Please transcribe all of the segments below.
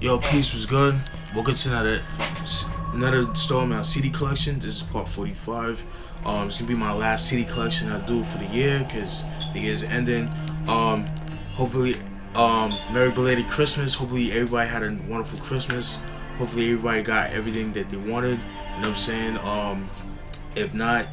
Yo, peace was good. Welcome to another installment of CD collection. This is part 45. It's gonna be my last CD collection I do for the year because the year's ending. Hopefully, Merry belated Christmas. Hopefully everybody had a wonderful Christmas. Hopefully everybody got everything that they wanted. You know what I'm saying? If not,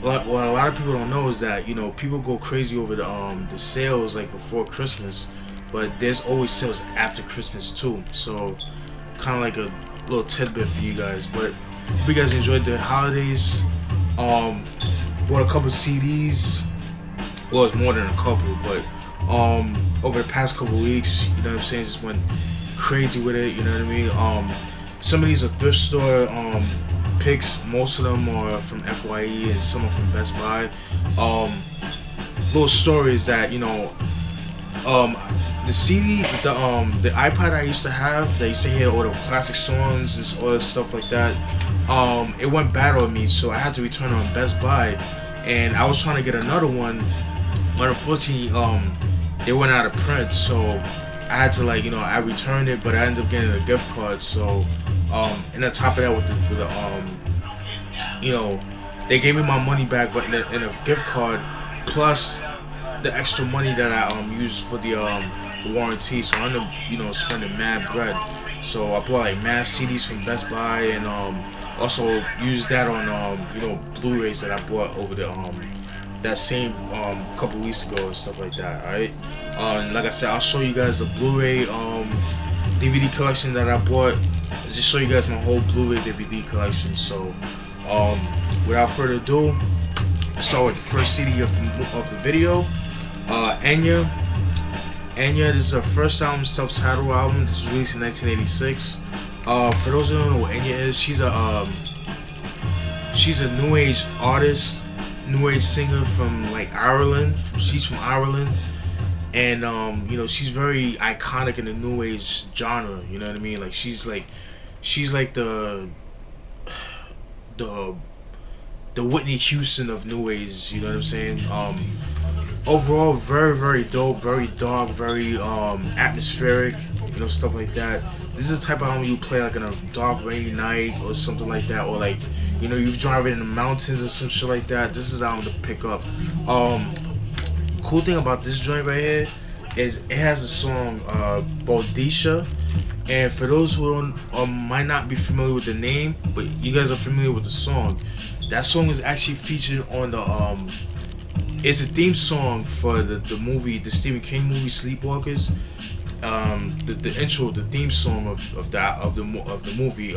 what a lot of people don't know is that people go crazy over the sales like before Christmas. But there's always sales after Christmas too, so kind of like a little tidbit for you guys. But hope you guys enjoyed the holidays. Bought a couple CDs. Well, it's more than a couple, but over the past couple weeks, you know what I'm saying, just went crazy with it. You know what I mean? Some of these are thrift store picks. Most of them are from FYE and some are from Best Buy. Little stories that the CD, the iPod I used to have, that used to hear all the classic songs and all that stuff like that, it went bad on me, so I had to return it on Best Buy, and I was trying to get another one, but unfortunately, they went out of print, so I had to I returned it, but I ended up getting a gift card, so, and on top of that, they gave me my money back, but in a gift card, plus the extra money that I used for the warranty, so I ended up spending mad bread. So I bought like mad CDs from Best Buy, and also used that on Blu-rays that I bought over that same couple weeks ago and stuff like that. Alright, like I said, I'll show you guys the Blu-ray DVD collection that I bought. I'll just show you guys my whole Blu-ray DVD collection. So without further ado, let's start with the first CD of the video. Enya. This is her first album, self-titled album. This was released in 1986. For those who don't know what Enya is, she's a new age artist, new age singer from Ireland. She's from Ireland, and she's very iconic in the new age genre. You know what I mean? Like she's like the Whitney Houston of new age. You know what I'm saying? Overall, very, very dope, very dark, very atmospheric, stuff like that. This is the type of album you play on a dark, rainy night or something like that, or you driving in the mountains or some shit like that. This is the album to pick up. Cool thing about this joint right here is it has a song, Bodisha, and for those who might not be familiar with the name, but you guys are familiar with the song, that song is actually featured on the it's a theme song for the movie, the Stephen King movie Sleepwalkers. The intro, the theme song of the movie.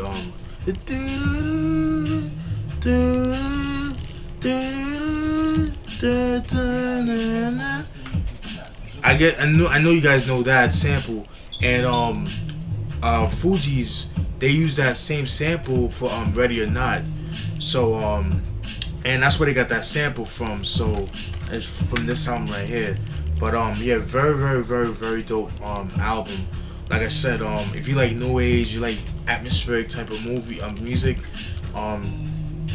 I know you guys know that sample, and Fuji's, they use that same sample for Ready or Not. So and that's where they got that sample from. So it's from this album right here. But yeah, very, very, very, very dope album. Like I said, if you like new age, you like atmospheric type of music,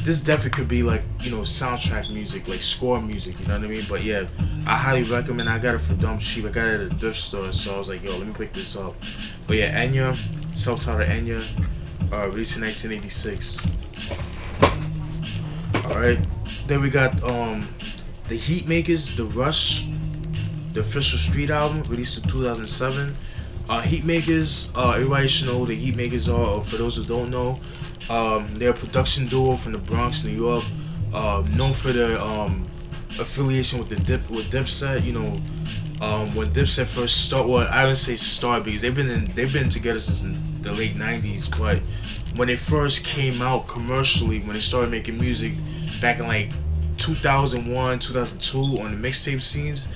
this definitely could be soundtrack music, score music, you know what I mean? But yeah, I highly recommend. I got it for dumb cheap. I got it at a thrift store, so I was like, yo, let me pick this up. But yeah, Enya, self-titled Enya, released in 1986. Alright, then we got the Heatmakerz The Rush, the official street album, released in 2007. Heatmakerz, everybody should know who the Heatmakerz are, or for those who don't know, they're a production duo from the Bronx, New York, known for their affiliation with Dipset. When Dipset first started, well, I don't say start because they've been together since the late 90s, but when they first came out commercially, when they started making music back in 2001, 2002 on the mixtape scenes,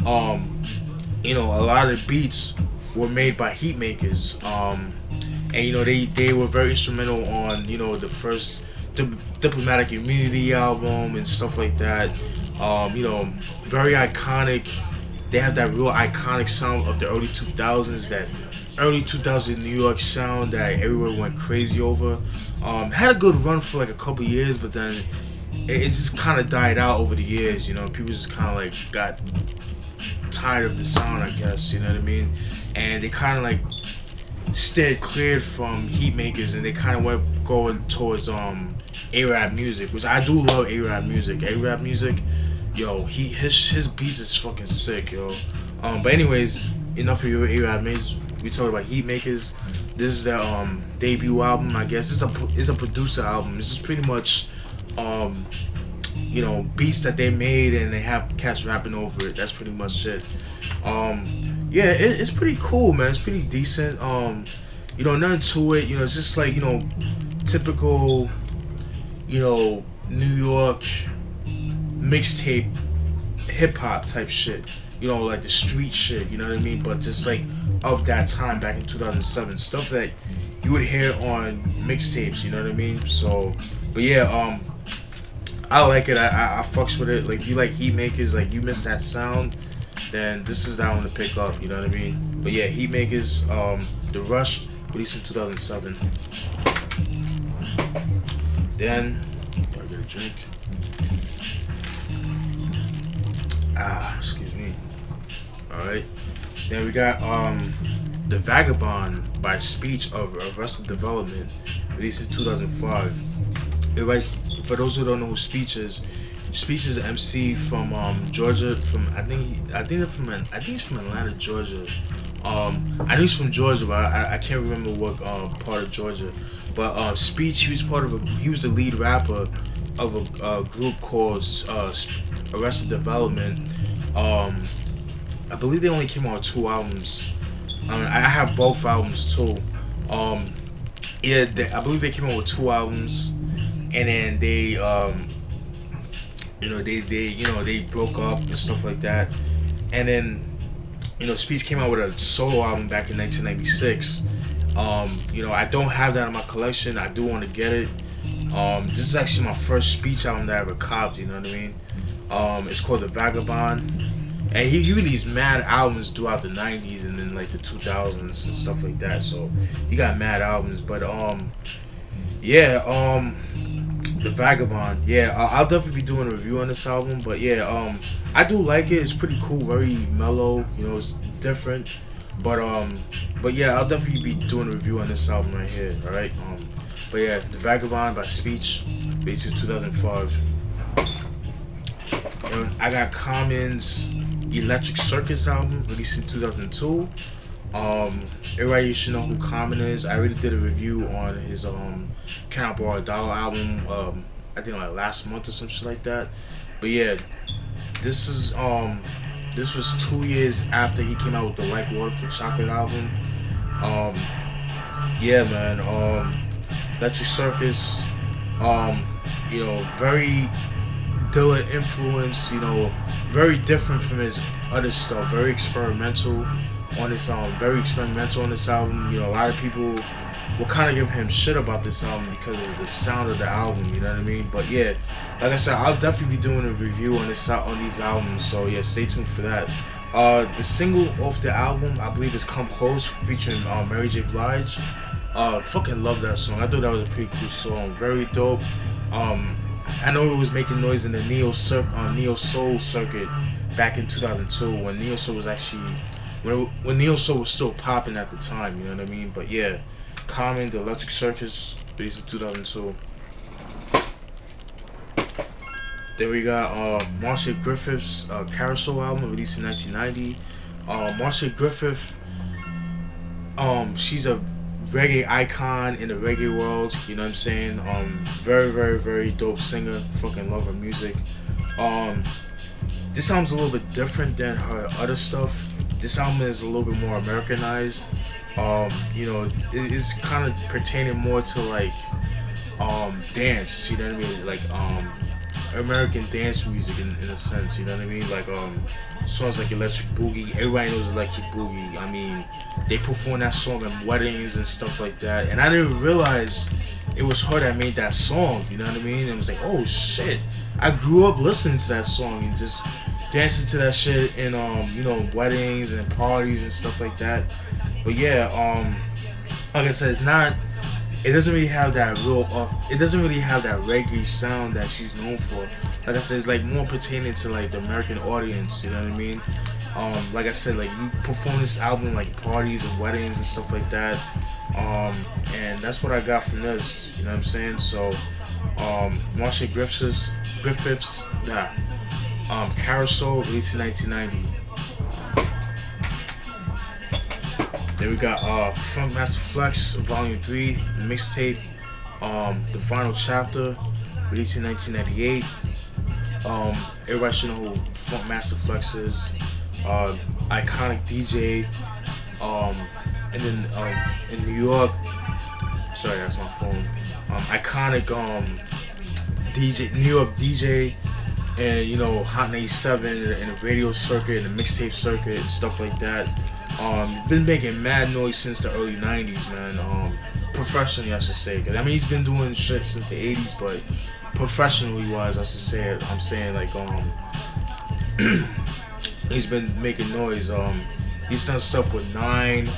a lot of the beats were made by Heatmakerz, and they were very instrumental on the first Diplomatic Immunity album and stuff like that. Very iconic. They have that real iconic sound of the early 2000s, that early 2000 New York sound that everyone went crazy over. Had a good run for a couple years, but then it just kind of died out over the years. People just kind of got tired of the sound, I guess, you know what I mean? And they kind of like steered clear from Heatmakerz, and they kind of went going towards A-Rap music, which I do love. A-Rap music, yo, his beats is fucking sick, yo. But anyways, enough of your A-Rap music. We talked about Heatmakerz. This is their debut album, I guess. It's a producer album. This is pretty much you know, beats that they made and they have cats rapping over it. That's pretty much it. Yeah, it's pretty cool, man. It's pretty decent. You know, nothing to it. You know, it's just like, you know, typical, you know, New York mixtape hip hop type shit. You know, like the street shit, you know what I mean? But just like of that time back in 2007, stuff that you would hear on mixtapes, you know what I mean? So, but yeah, I like it. I fucks with it. Like, if you like Heatmakerz, like you miss that sound, then this is that one to pick up, you know what I mean? But yeah, Heatmakerz, The Rush, released in 2007. Then, gotta get a drink. Excuse me. Alright. Then we got The Vagabond by Speech of Arrested Development, released in 2005. For those who don't know who Speech is an MC from Georgia. From I think he's from Atlanta, Georgia. I know he's from Georgia, but I can't remember what part of Georgia. But Speech, he was the lead rapper of a group called Arrested Development. I believe they only came out with 2 albums. I have both albums too. Yeah, I believe they came out with 2 albums, and then they, you know, they broke up and stuff like that. And then, you know, Speech came out with a solo album back in 1996. You know, I don't have that in my collection. I do want to get it. This is actually my first Speech album that I ever copped, you know what I mean? It's called The Vagabond. And he released mad albums throughout the 90s and then like the 2000s and stuff like that. So he got mad albums. But yeah, The Vagabond. Yeah, I'll definitely be doing a review on this album. But yeah, I do like it. It's pretty cool, very mellow. You know, it's different. But yeah, I'll definitely be doing a review on this album right here. All right. But yeah, The Vagabond by Speech, basically 2005. And I got Common's Electric Circus album, released in 2002. Everybody should know who Common is. I already did a review on his Can I Borrow a Dollar album, I think like last month or some shit like that. But yeah, this was 2 years after he came out with the Like Water for Chocolate album. Yeah, man, Electric Circus, you know, very Dilla influence, you know, very different from his other stuff, very experimental on this album. You know, a lot of people will kind of give him shit about this album because of the sound of the album, you know what I mean? But yeah, like I said, I'll definitely be doing a review on these albums, so yeah, stay tuned for that. The single off the album, I believe, is Come Close, featuring Mary J. Blige. Fucking love that song. I thought that was a pretty cool song, very dope. I know it was making noise in the Neo Soul circuit back in 2002 when Neo Soul was actually when Neo Soul was still popping at the time, you know what I mean? But yeah, Common, the Electric Circus, released in 2002. Then we got Marcia Griffiths Carousel album, released in 1990. Marcia Griffith, she's a reggae icon in the reggae world, you know what I'm saying? Very, very, very dope singer. Fucking love her music. This album's a little bit different than her other stuff. This album is a little bit more Americanized. You know, it's kind of pertaining more to like dance, you know what I mean? Like American dance music in a sense, you know what I mean? Like songs like Electric Boogie. Everybody knows Electric Boogie. I mean, they perform that song at weddings and stuff like that. And I didn't realize it was her that made that song, you know what I mean? And it was like, oh shit. I grew up listening to that song and just dancing to that shit in you know, weddings and parties and stuff like that. But yeah, like I said, it doesn't really have that reggae sound that she's known for. Like I said, it's like more pertaining to like the American audience, you know what I mean? Like I said, like you perform this album like parties and weddings and stuff like that. And that's what I got from this. You know what I'm saying? So, Marcia Griffiths, Carousel, released in 1990. Then we got Funkmaster Flex, Volume 3, Mixtape, the final chapter, released in 1998. Everybody should know who Funkmaster Flex is. Iconic DJ. And then in New York, sorry, that's my phone. Iconic DJ, New York DJ, and you know Hot 97 and the radio circuit and the mixtape circuit and stuff like that. Been making mad noise since the early 90s, man. Professionally, I should say. 'Cause, I mean, he's been doing shit since the 80s, but professionally wise, I should say it. I'm saying like he's been making noise. He's done stuff with Nine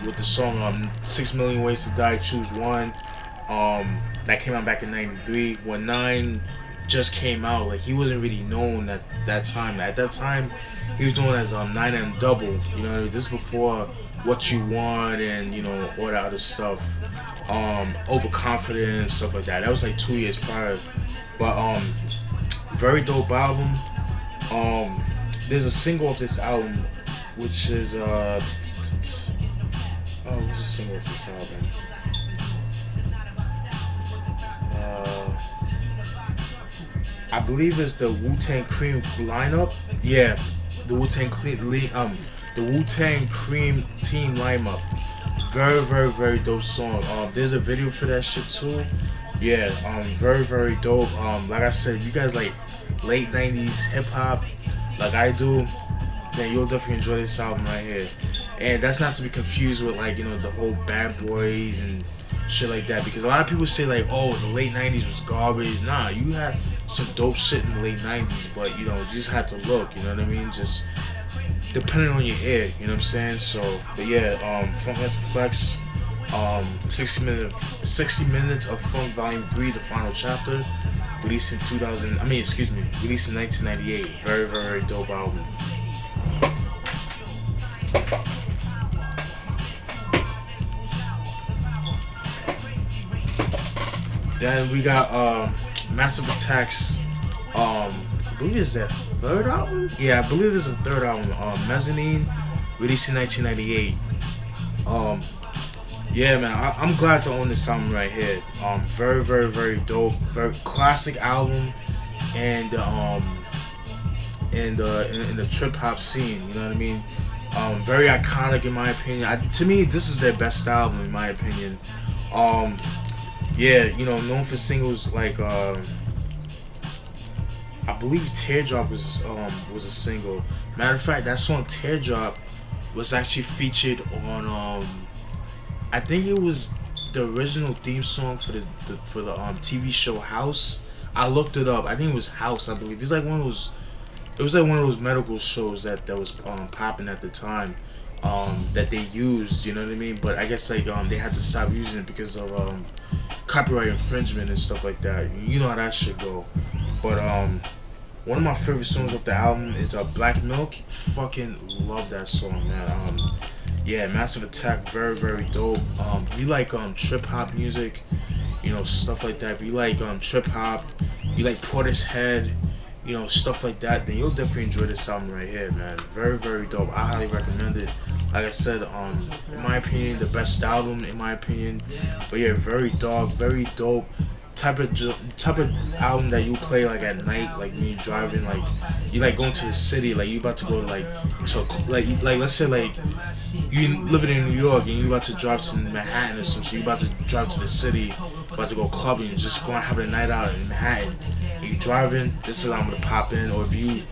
with the song 6 Million Ways to Die, Choose One. That came out back in '93 when Nine just came out. Like he wasn't really known at that time. At that time, he was known as 9M Double. You know, this is before What You Want and you know all that other stuff. Overconfident and stuff like that. That was like 2 years prior. But very dope album. There's a single off this album, which is what's the single off this album? I believe it's the Wu-Tang Cream lineup. Yeah, the Wu-Tang Cream team lineup. Very dope song. There's a video for that shit too. Yeah, very dope. Like I said, you guys like late 90s hip hop, like I do, then you'll definitely enjoy this album right here. And that's not to be confused with like, you know, the whole Bad Boys and shit like that, because a lot of people say like, oh, the late 90s was garbage. Nah, you had some dope shit in the late 90s, but you know, you just had to look, you know what I mean? Just depending on your ear, you know what I'm saying? So, but yeah, Funkmaster Flex, 60 minutes of Funk Volume 3, the final chapter, released in 1998. Very dope album. Then we got Massive Attack's I believe it's their third album? Yeah, I believe it's a third album. Mezannine, released in 1998. Yeah, man, I'm glad to own this album right here. Very dope, very classic album, and in the trip hop scene, you know what I mean? Very iconic in my opinion. To me, this is their best album in my opinion. Yeah, you know, known for singles like I believe Teardrop was a single. Matter of fact, that song Teardrop was actually featured on I think it was the original theme song for the TV show House. I looked it up. I think it was House, I believe. It's like one of those. It was like one of those medical shows that was popping at the time. That they used, you know what I mean? But I guess like they had to stop using it because of copyright infringement and stuff like that. You know how that shit go. But one of my favorite songs off the album is Black Milk. Fucking love that song, man. Yeah, Massive Attack, very dope. If you like trip hop music, you know, stuff like that. If you like trip hop, you like Portishead, you know, stuff like that, then you'll definitely enjoy this album right here, man. Very dope. I highly recommend it. Like I said, in my opinion, the best album in my opinion. But yeah, very dark, very dope. Type of album that you play like at night, like when you're driving, like you like going to the city, like you about to go like let's say like you living in New York and you about to drive to Manhattan or something. So you about to drive to the city, about to go clubbing, just going to have a night out in Manhattan. You driving, this is I'm gonna pop in. Or if you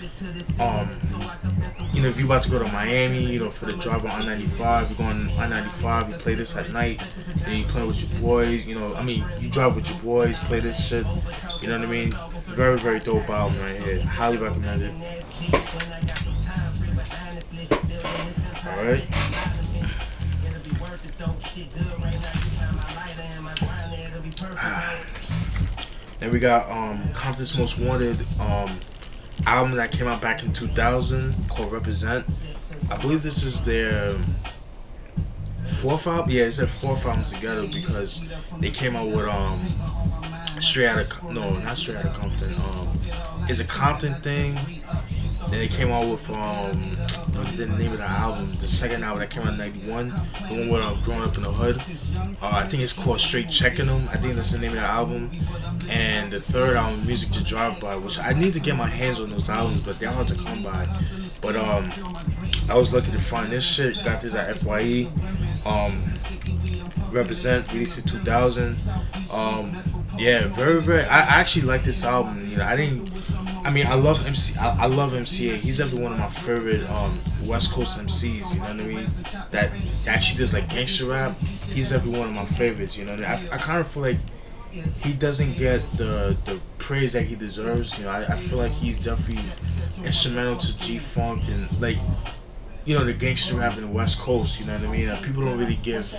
you know, if you about to go to Miami, you know, for the drive on I-95, you're going on I-95, you play this at night, and you play with your boys, you know, I mean, you drive with your boys, play this shit, you know what I mean? Very dope album right here. Highly recommend it. Alright. Then we got Compton's Most Wanted, album that came out back in 2000 called Represent. I believe this is their fourth album. Yeah, it's their fourth album together because they came out with Straight Outta not Straight Outta Compton. It's a Compton thing. Then they came out with the name of the album, the second album that came out in '91, the one with Growing Up in the Hood. I think it's called Straight Checking Them. I think that's the name of the album. And the third album, Music to Drive By, which I need to get my hands on those albums, but they're hard to come by. But I was lucky to find this shit. Got this at FYE. Represent, released in 2000. Yeah, very, very. I actually like this album. You know, I love MC. I love MCA. He's definitely one of my favorite West Coast MCs. You know what I mean? That actually does like gangster rap. He's definitely one of my favorites. You know, I kind of feel like he doesn't get the praise that he deserves. You know, I feel like he's definitely instrumental to G-Funk and like, you know, the gangster rap in the West Coast. You know what I mean? People don't really give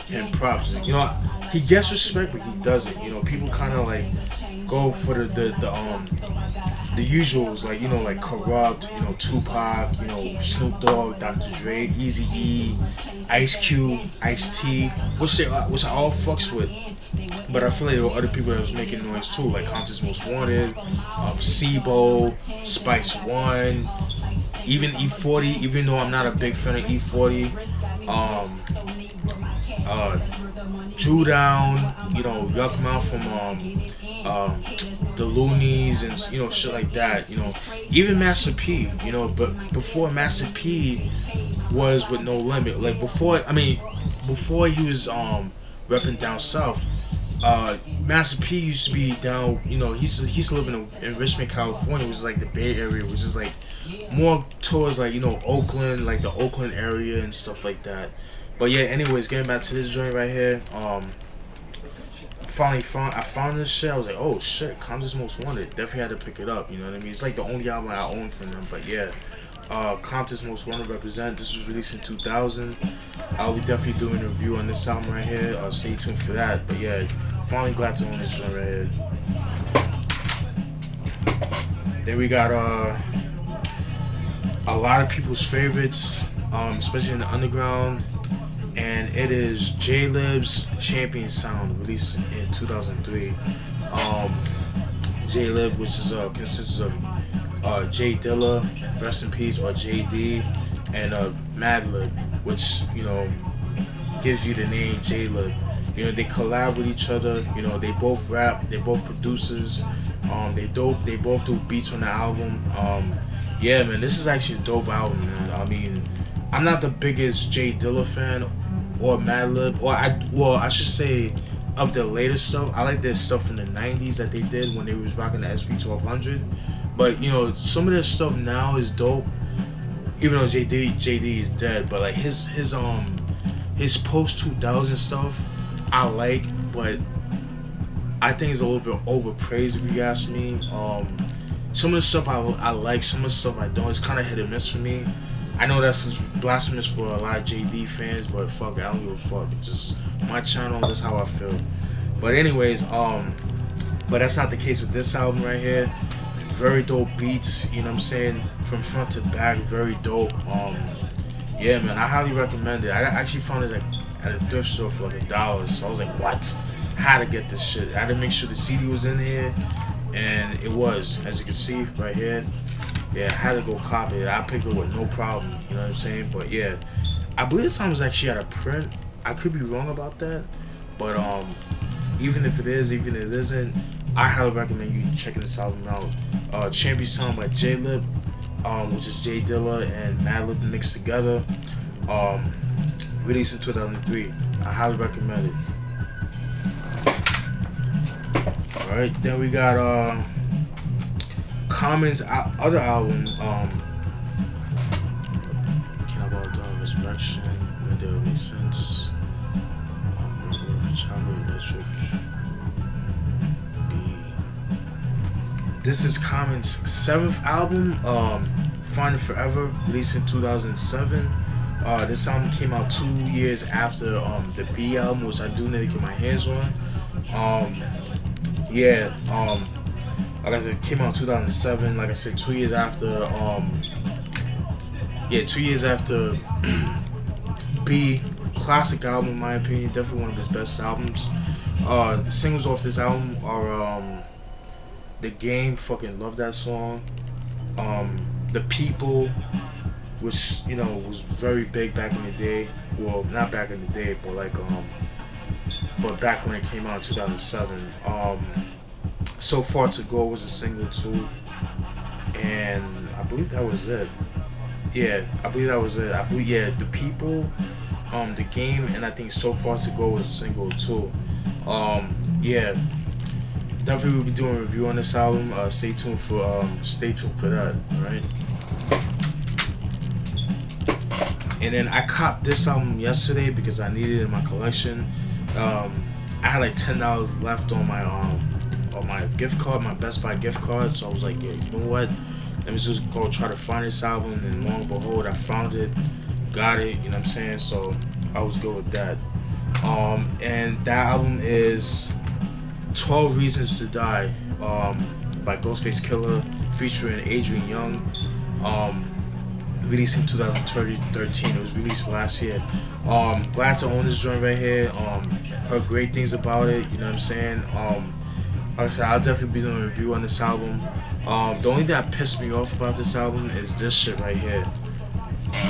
him props. You know, he gets respect, but he doesn't. You know, people kind of like go for the usuals, like, you know, like Corrupt, you know, Tupac, you know, Snoop Dogg, Dr. Dre, Eazy-E, Ice Cube, Ice-T, which I all fucks with. But I feel like there were other people that was making noise too, like Compton's Most Wanted, Sibo, Spice One, even E40. Even though I'm not a big fan of E40, Drew Down, you know, Yuck Mouth from the Loonies and, you know, shit like that. You know, even Master P. You know, but before Master P was with No Limit, like before he was repping down south. Master P used to be down, you know, he used to live in Richmond, California, which is like the Bay Area, which is like more towards like, you know, Oakland, like the Oakland area and stuff like that. But yeah, anyways, getting back to this joint right here, I found this shit. I was like, oh shit, Compton's Most Wanted. Definitely had to pick it up, you know what I mean? It's like the only album I own from them, but yeah. Compton's Most Wanted, Represent. This was released in 2000. I'll be definitely doing a review on this album right here. Stay tuned for that. But yeah, finally glad to own this joint right here. Then we got a lot of people's favorites, especially in the underground, and it is Jaylib's Champion Sound, released in 2003. Jaylib, which is consists of J Dilla, rest in peace, or JD, and Madlib, which, you know, gives you the name Jaylib. You know, they collab with each other. You know, they both rap, they both producers. They both do beats on the album. Yeah, man, this is actually a dope album, man. I mean, I'm not the biggest J Dilla fan or Madlib, or I should say of the latest stuff. I like their stuff from the 90s that they did when they was rocking the SP 1200. But, you know, some of their stuff now is dope, even though JD is dead. But like his post 2000 stuff, I like, but I think it's a little bit overpraised if you ask me. Some of the stuff I like, some of the stuff I don't. It's kind of hit or miss for me. I know that's blasphemous for a lot of JD fans, but fuck it, I don't give a fuck. It's just my channel. That's how I feel. But anyways, but that's not the case with this album right here. Very dope beats, you know what I'm saying, from front to back, very dope. Yeah, man, I highly recommend it. I actually found it at a thrift store for like $1, so I was like, what? Had to get this shit. I had to make sure the CD was in here, and it was, as you can see right here. Yeah, I had to go copy it. I picked it with no problem, you know what I'm saying? But yeah, I believe this time was actually out of print. I could be wrong about that, but even if it is, even if it isn't, I highly recommend you checking this album out. Champion Sound by Jaylib, which is J Dilla and Madlib mixed together. Released in 2003. I highly recommend it. Alright, then we got Common's other album, Can I About Dawn Resurrection, When There Makes Sense, Electric. This is Common's 7th album, Find It Forever, released in 2007. This album came out 2 years after the B album, which I do need to get my hands on. Like I said, it came out in 2007. Like I said, 2 years after 2 years after B. Classic album in my opinion, definitely one of his best albums. Singles off this album are The Game, fucking love that song. The People, which was very big back in the day. Well, not back in the day, but like but back when it came out in 2007. So Far to Go was a single too, and I believe that was it. Yeah, I believe that was it. I believe The People, The Game, and I think So Far to Go was a single too. Definitely we'll be doing a review on this album. Stay tuned for that, right? And then I copped this album yesterday because I needed it in my collection. I had like $10 left on my gift card, my Best Buy gift card, so I was like, yeah, you know what? Let me just go try to find this album, and lo and behold, I found it, got it, you know what I'm saying? So I was good with that. And that album is 12 Reasons to Die by Ghostface Killah featuring Adrian Younge. Released in 2013. It was released last year. Glad to own this joint right here. Heard great things about it, you know what I'm saying? Like I said, I'll definitely be doing a review on this album. The only thing that pissed me off about this album is this shit right here.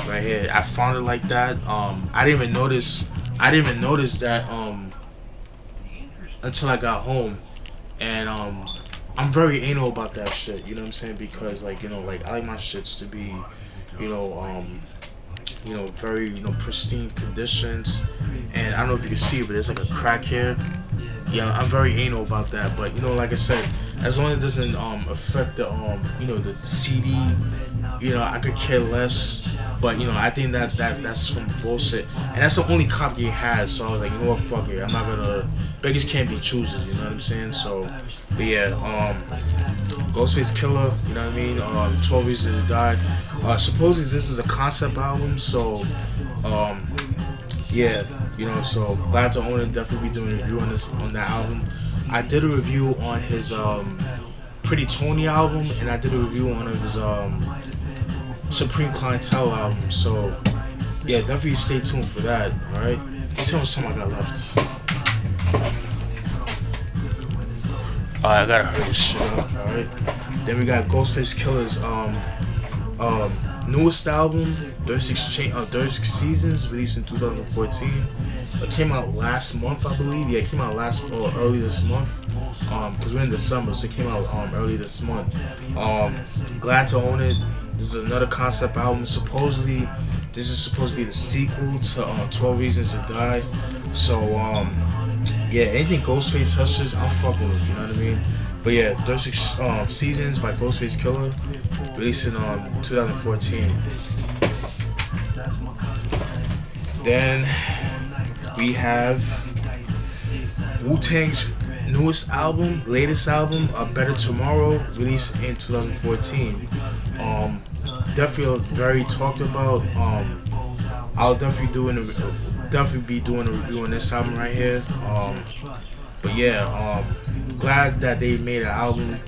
Right here. I found it like that. I didn't even notice that until I got home. And I'm very anal about that shit, you know what I'm saying? Because like, I like my shits to be, very, pristine conditions. And I don't know if you can see it, but there's like a crack here. Yeah, I'm very anal about that. But like I said, as long as it doesn't affect the the CD, I could care less. But I think that's some bullshit, and that's the only copy he has. So I was like, you know what, fuck it, I'm not gonna. Beggars can't be choosers, you know what I'm saying? So, but yeah, Ghostface Killah, you know what I mean? 12 Reasons to Die. Supposedly this is a concept album, so so glad to own it. Definitely be doing a review on that album. I did a review on his Pretty Tony album, and I did a review on his Supreme Clientele album. So yeah, definitely stay tuned for that. All right, let's see how much time I got left. I gotta hurry this shit up. All right. Then we got Ghostface Killah's newest album, 36 Seasons, released in 2014. It came out last month, I believe. Yeah, it came out early this month. Cause we're in December, so it came out early this month. Glad to own it. This is another concept album. Supposedly, this is supposed to be the sequel to 12 Reasons to Die. So yeah, anything Ghostface touches, I'm fucking with, you know what I mean? But yeah, 36 Seasons by Ghostface Killah, released in 2014. Then we have Wu-Tang's latest album, Better Tomorrow, released in 2014. Definitely very talked about. I'll definitely be doing a review on this album right here. But yeah, glad that they made an album.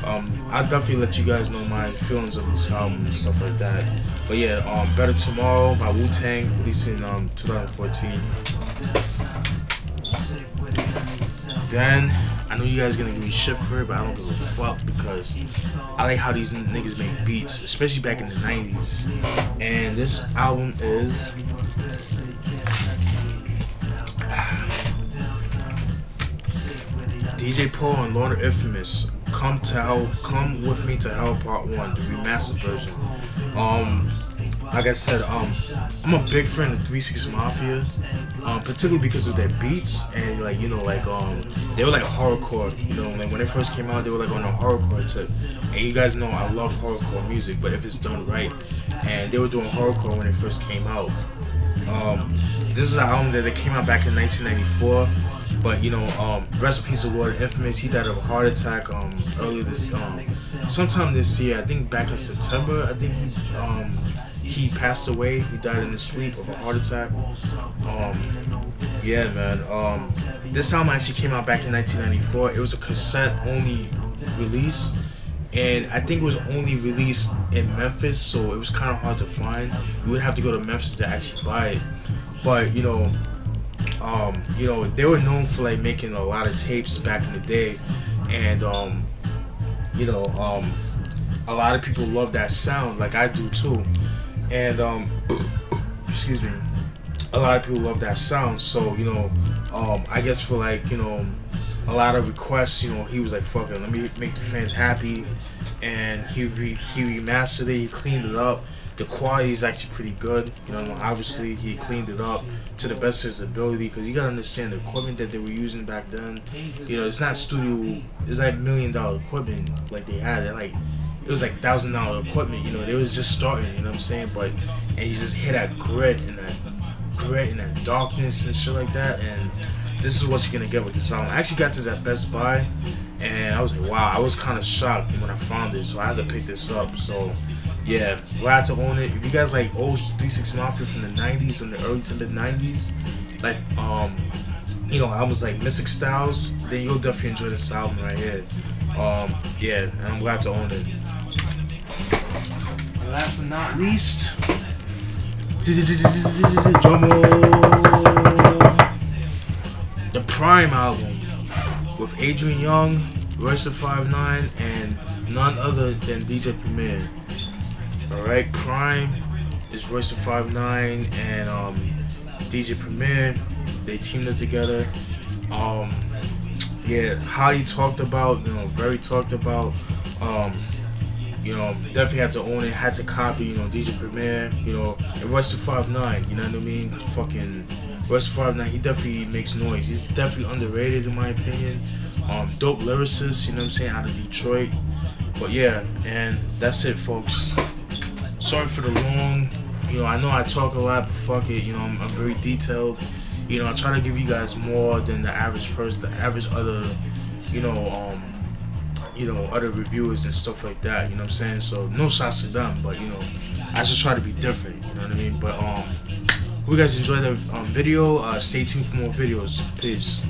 I'll definitely let you guys know my feelings of this album and stuff like that. But yeah, Better Tomorrow by Wu-Tang, released in 2014. Then I know you guys are gonna give me shit for it, but I don't give a fuck because I like how these niggas make beats, especially back in the 90s. And this album is DJ Paul and Lorna Infamous, Come With Me to Hell Part 1, the remastered version. Like I said, I'm a big fan of 3 6 Mafia, particularly because of their beats and they were like horrorcore. Like when they first came out, they were like on a horrorcore tip. And you guys know I love horrorcore music, but if it's done right, and they were doing horrorcore when they first came out. This is an album that they came out back in 1994. But rest in peace to Lord Infamous. He died of a heart attack early sometime this year. I think back in September. I think he passed away. He died in his sleep of a heart attack. Yeah, man. This album actually came out back in 1994. It was a cassette only release, and I think it was only released in Memphis, so it was kind of hard to find. You would have to go to Memphis to actually buy it. But you know, they were known for like making a lot of tapes back in the day, and a lot of people love that sound, like I do too, and excuse me, a lot of people love that sound. So I guess for like a lot of requests, he was like, fuck it, let me make the fans happy, and he remastered it, he cleaned it up. The quality is actually pretty good. Obviously he cleaned it up to the best of his ability, because you gotta understand the equipment that they were using back then. It's not studio. It's like $1 million equipment like they had. It was like $1,000 equipment. They was just starting. You know what I'm saying? But he just hit that grit and that darkness and shit like that. And this is what you're gonna get with this album. I actually got this at Best Buy, and I was like, wow. I was kind of shocked when I found it, so I had to pick this up. So yeah, glad to own it. If you guys like old 3 6 Mafia from the 90s and the early to mid 90s, like albums like Mystic Styles, then you'll definitely enjoy this album right here. Yeah, and I'm glad to own it. And last but not least, drum roll, the Prhyme album with Adrian, Younge, Royce da 5'9", and none other than DJ Premier. Alright, Prhyme is Royce da 5'9" and DJ Premier. They teamed up together. Yeah, highly talked about, very talked about. Definitely had to own it, had to copy, DJ Premier, and Royce da 5'9", you know what I mean? Fucking Royce da 5'9", he definitely makes noise. He's definitely underrated in my opinion. Dope lyricist, you know what I'm saying, out of Detroit. But yeah, and that's it, folks. Sorry for the long, I know I talk a lot, but fuck it, I'm very detailed. I try to give you guys more than the average person, the average other, other reviewers and stuff like that, you know what I'm saying? So no shots to them, but I just try to be different, you know what I mean? But hope you guys enjoy the video. Stay tuned for more videos. Peace.